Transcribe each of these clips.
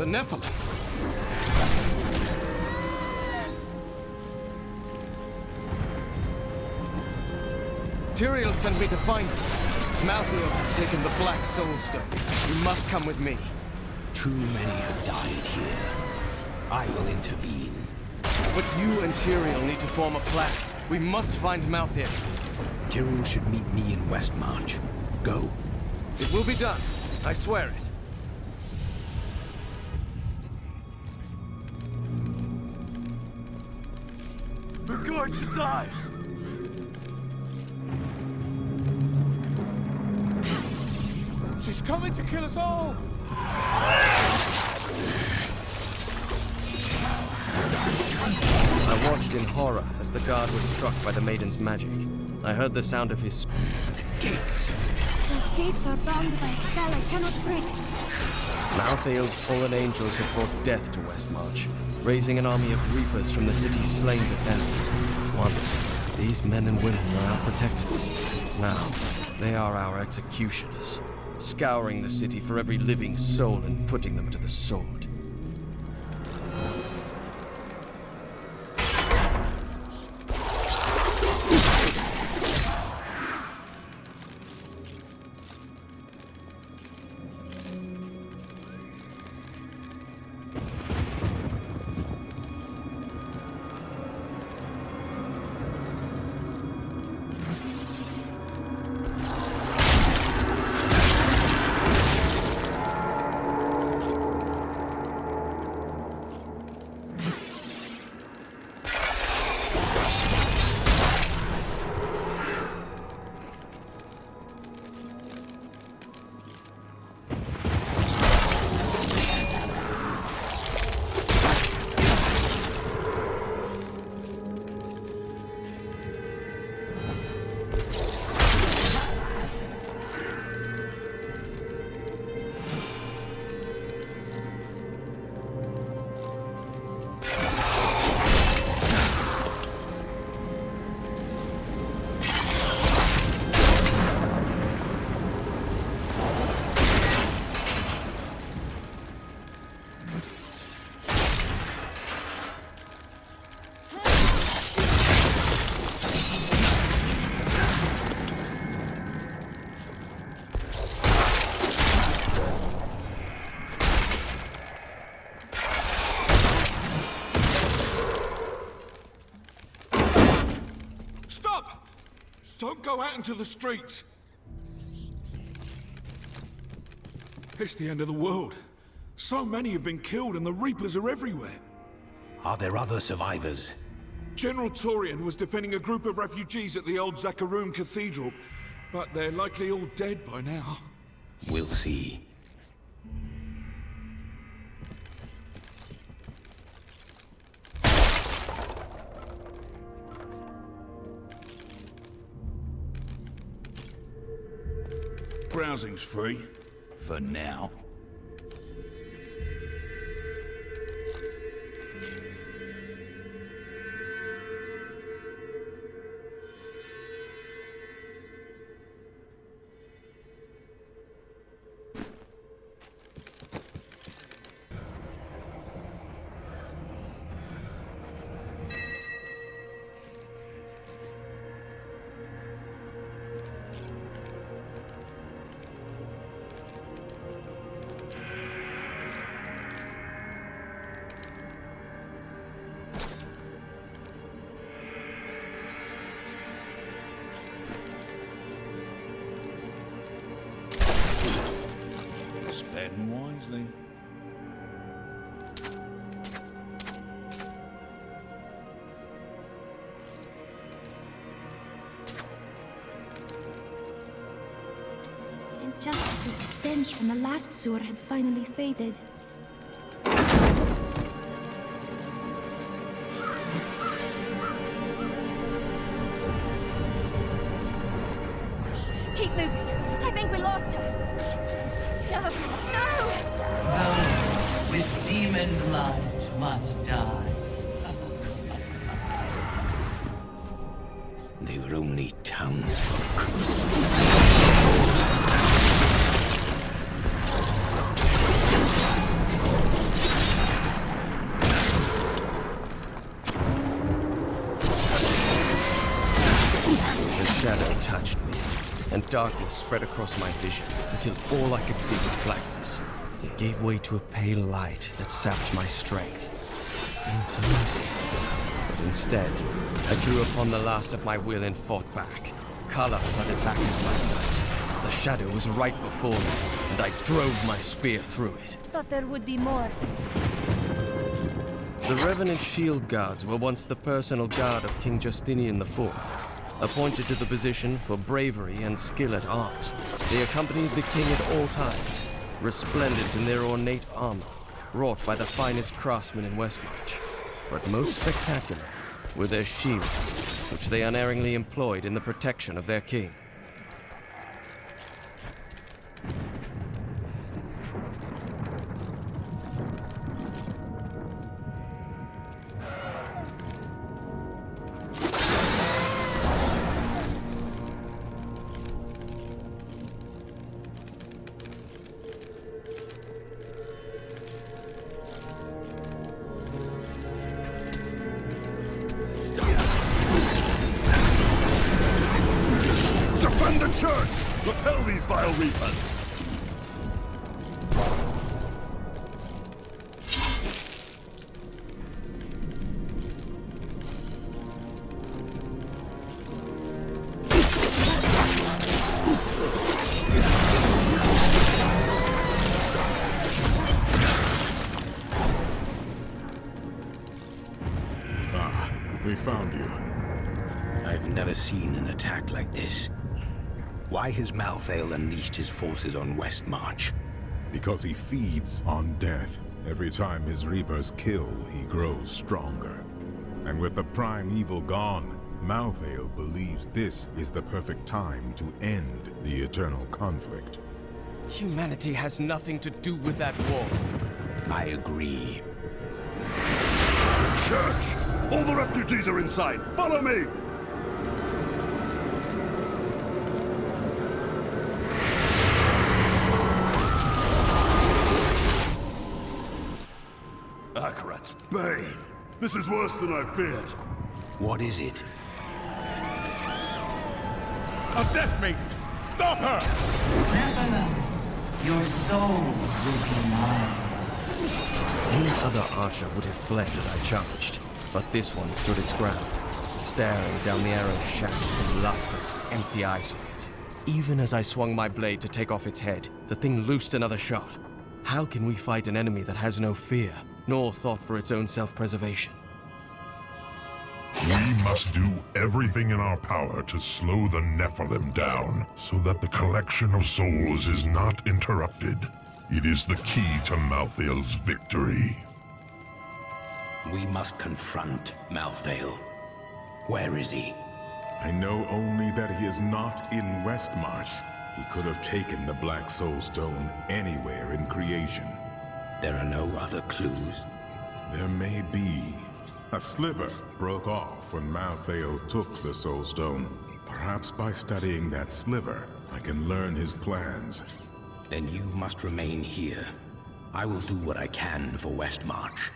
The Nephilim. Tyrael sent me to find them. Malthael has taken the Black Soul Stone. You must come with me. Too many have died here. I will intervene. But you and Tyrael need to form a plan. We must find Malthael. Tyrael should meet me in Westmarch. Go. It will be done. I swear it. We're going to die! She's coming to kill us all! I watched in horror as the guard was struck by the maiden's magic. I heard the sound of his... The gates. Those gates are bound by a spell I cannot break. Malthael's fallen angels have brought death to Westmarch, raising an army of reapers from the city's slain defenders. Once, these men and women were our protectors. Now, they are our executioners, scouring the city for every living soul and putting them to the sword. Don't go out into the streets! It's the end of the world. So many have been killed and the Reapers are everywhere. Are there other survivors? General Torian was defending a group of refugees at the old Zakharoon Cathedral, but they're likely all dead by now. We'll see. Browsing's free. For now. Spend wisely. And just as the stench from the last sewer had finally faded, keep moving. I think we lost her. No, no! Those with demon blood must die. They were only townsfolk. The shadow touched me, and darkness spread across my vision until all I could see was blackness. It gave way to a pale light that sapped my strength. It seemed so easy. But instead, I drew upon the last of my will and fought back. Color flooded back into my sight. The shadow was right before me, and I drove my spear through it. Thought there would be more. The Revenant Shield Guards were once the personal guard of King Justinian IV. Appointed to the position for bravery and skill at arms, they accompanied the king at all times, resplendent in their ornate armor, wrought by the finest craftsmen in Westmarch. But most spectacular were their shields, which they unerringly employed in the protection of their king. Defend the church! Repel these vile reapers! Ah, we found you. I've never seen an attack like this. Why has Malthael unleashed his forces on Westmarch? Because he feeds on death. Every time his reapers kill, he grows stronger. And with the prime evil gone, Malthael believes this is the perfect time to end the eternal conflict. Humanity has nothing to do with that war. I agree. Church! All the refugees are inside! Follow me! Akarat's bane! This is worse than I feared! What is it? A death maiden! Stop her! Nephilim, your soul will be mine. Any other archer would have fled as I charged, but this one stood its ground, staring down the arrow's shaft with lifeless, empty eye sockets. Even as I swung my blade to take off its head, the thing loosed another shot. How can we fight an enemy that has no fear, nor thought for its own self-preservation? We must do everything in our power to slow the Nephilim down, so that the collection of souls is not interrupted. It is the key to Malthael's victory. We must confront Malthael. Where is he? I know only that he is not in Westmarch. He could have taken the Black Soul Stone anywhere in creation. There are no other clues? There may be. A sliver broke off when Malthael took the Soul Stone. Perhaps by studying that sliver, I can learn his plans. Then you must remain here. I will do what I can for Westmarch.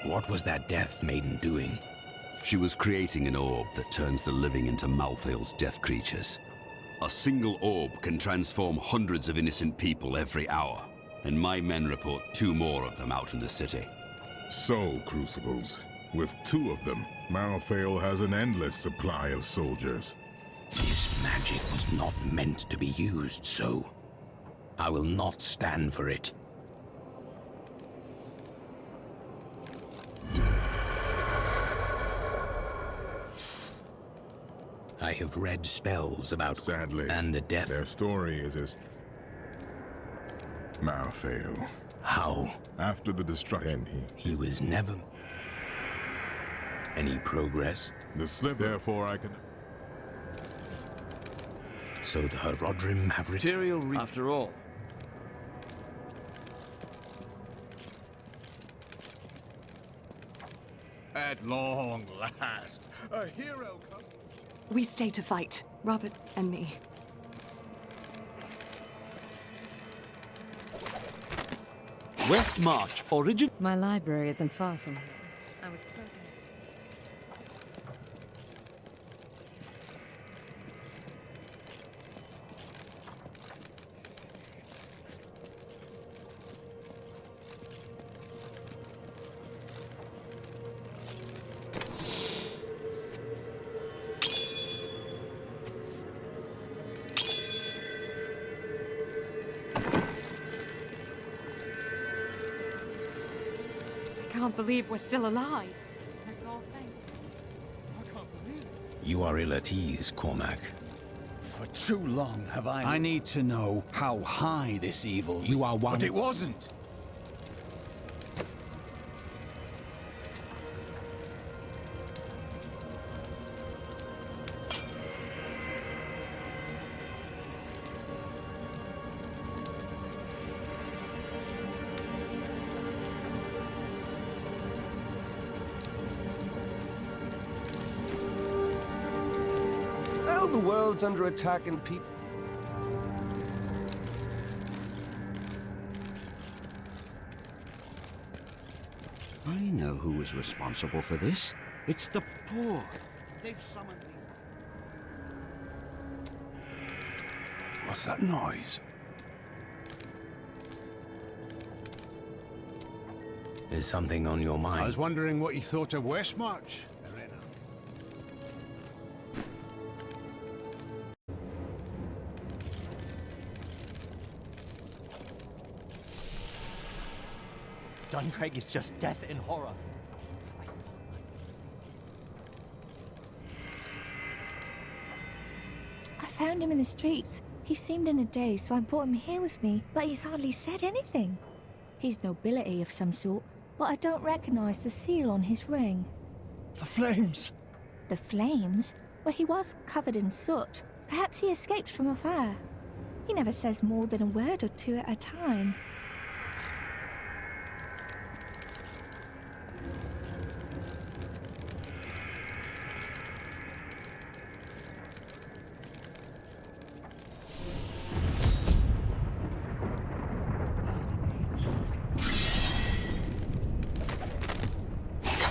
What was that Death Maiden doing? She was creating an orb that turns the living into Malthael's death creatures. A single orb can transform hundreds of innocent people every hour, and my men report 2 more of them out in the city. Soul Crucibles. With 2 of them, Malthael has an endless supply of soldiers. This magic was not meant to be used so. I will not stand for it. I have read spells about Sadly, and the death. Their story is as Malthael. How? After the destruction, He was never... Any progress? The sliver. Therefore, I can. So the Herodrim have Material after all. At long last, a hero comes. We stay to fight, Robert and me. Westmarch, origin. My library isn't far from here. I was closing it. I can't believe we're still alive. That's all thanks to You are ill at ease, Cormac. For too long have I need to know how high this evil... You are one... But it wasn't! The world's under attack and people... I know who is responsible for this. It's the poor. They've summoned me. What's that noise? Is something on your mind? I was wondering what you thought of Westmarch. Duncraig is just death and horror. I found him in the streets. He seemed in a daze, so I brought him here with me, but he's hardly said anything. He's nobility of some sort, but I don't recognize the seal on his ring. The flames! The flames? Well, he was covered in soot. Perhaps he escaped from a fire. He never says more than a word or two at a time.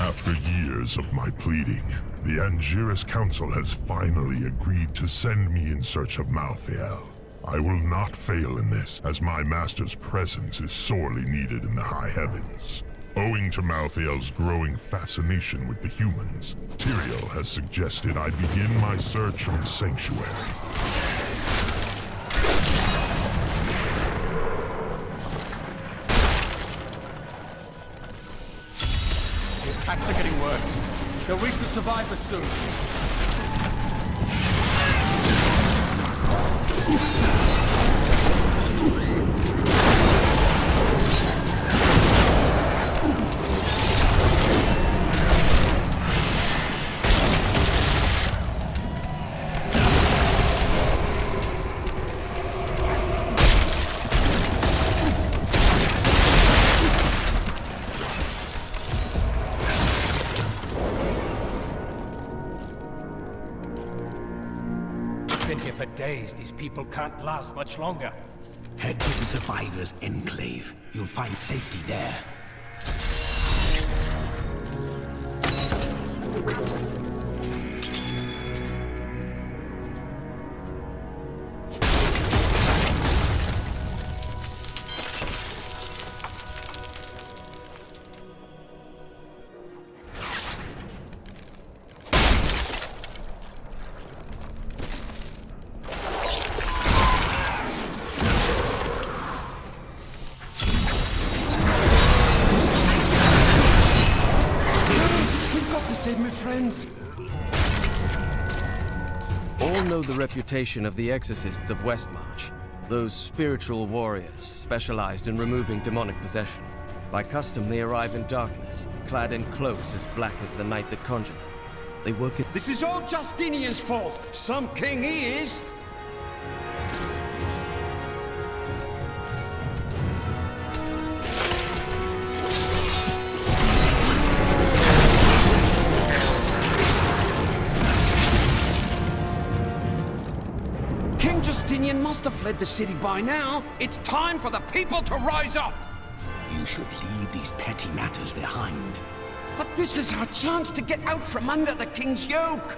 After years of my pleading, the Angiris Council has finally agreed to send me in search of Malthael. I will not fail in this, as my master's presence is sorely needed in the high heavens. Owing to Malthael's growing fascination with the humans, Tyrael has suggested I begin my search in Sanctuary. Attacks are getting worse. They'll reach the survivors soon. Been here for days. These people can't last much longer. Head to the Survivors' Enclave. You'll find safety there. Save my friends. All know the reputation of the exorcists of Westmarch. Those spiritual warriors specialized in removing demonic possession. By custom, they arrive in darkness, clad in cloaks as black as the night that conjured them. They work at... This is all Justinian's fault! Some king he is! must have fled the city by now. It's time for the people to rise up! You should leave these petty matters behind. But this is our chance to get out from under the king's yoke!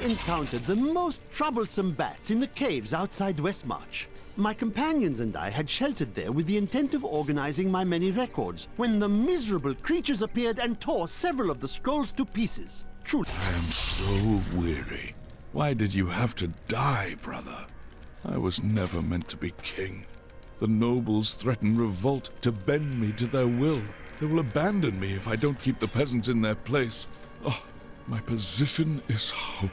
Encountered the most troublesome bats in the caves outside Westmarch. My companions and I had sheltered there with the intent of organizing my many records, when the miserable creatures appeared and tore several of the scrolls to pieces. Truly, I am so weary. Why did you have to die, brother? I was never meant to be king. The nobles threaten revolt to bend me to their will. They will abandon me if I don't keep the peasants in their place. Oh, my position is hopeless.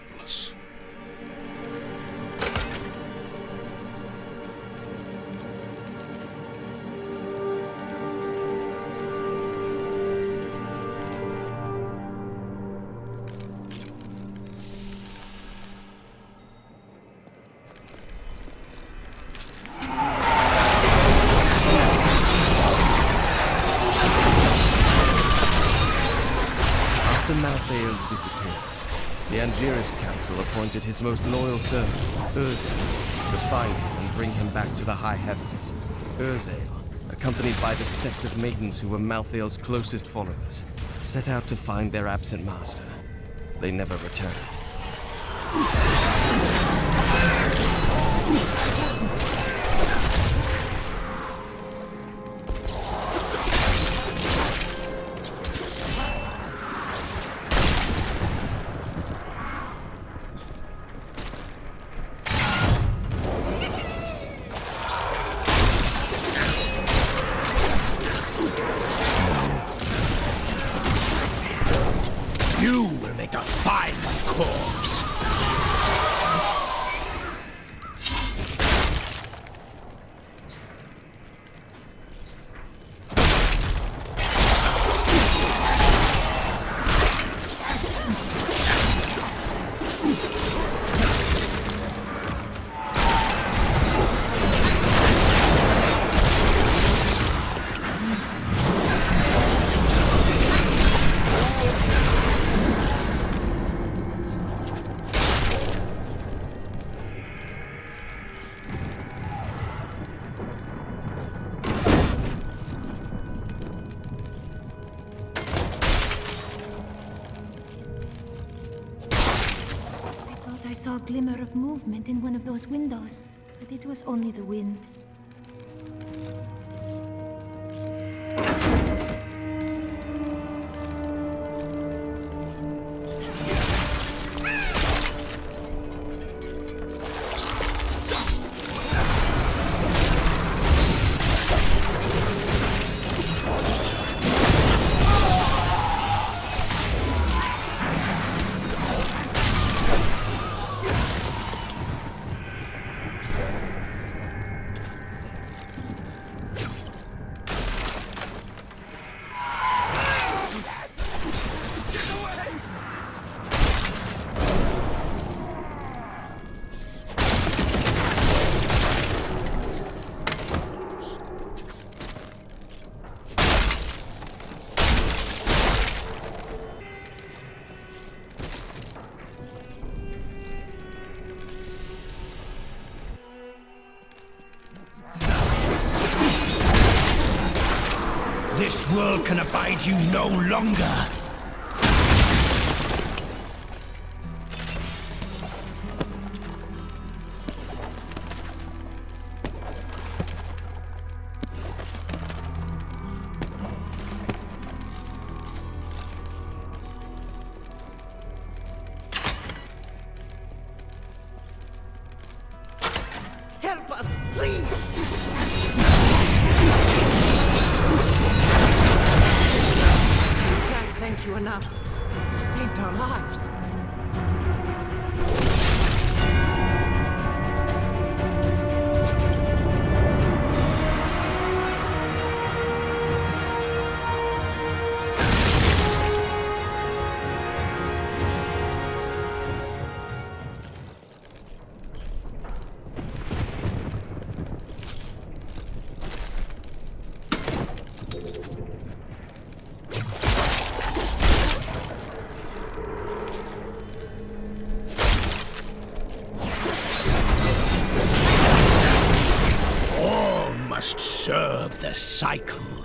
After Malthael's disappearance, the Angiris Council appointed his most loyal servant, Urzael, to find him and bring him back to the high heavens. Urzael, accompanied by the sect of maidens who were Malthael's closest followers, set out to find their absent master. They never returned. You will make a fine corpse. I saw a glimmer of movement in one of those windows, but it was only the wind. This world can abide you no longer. Help us, please! We can't thank you enough. You saved our lives. Serve the cycle.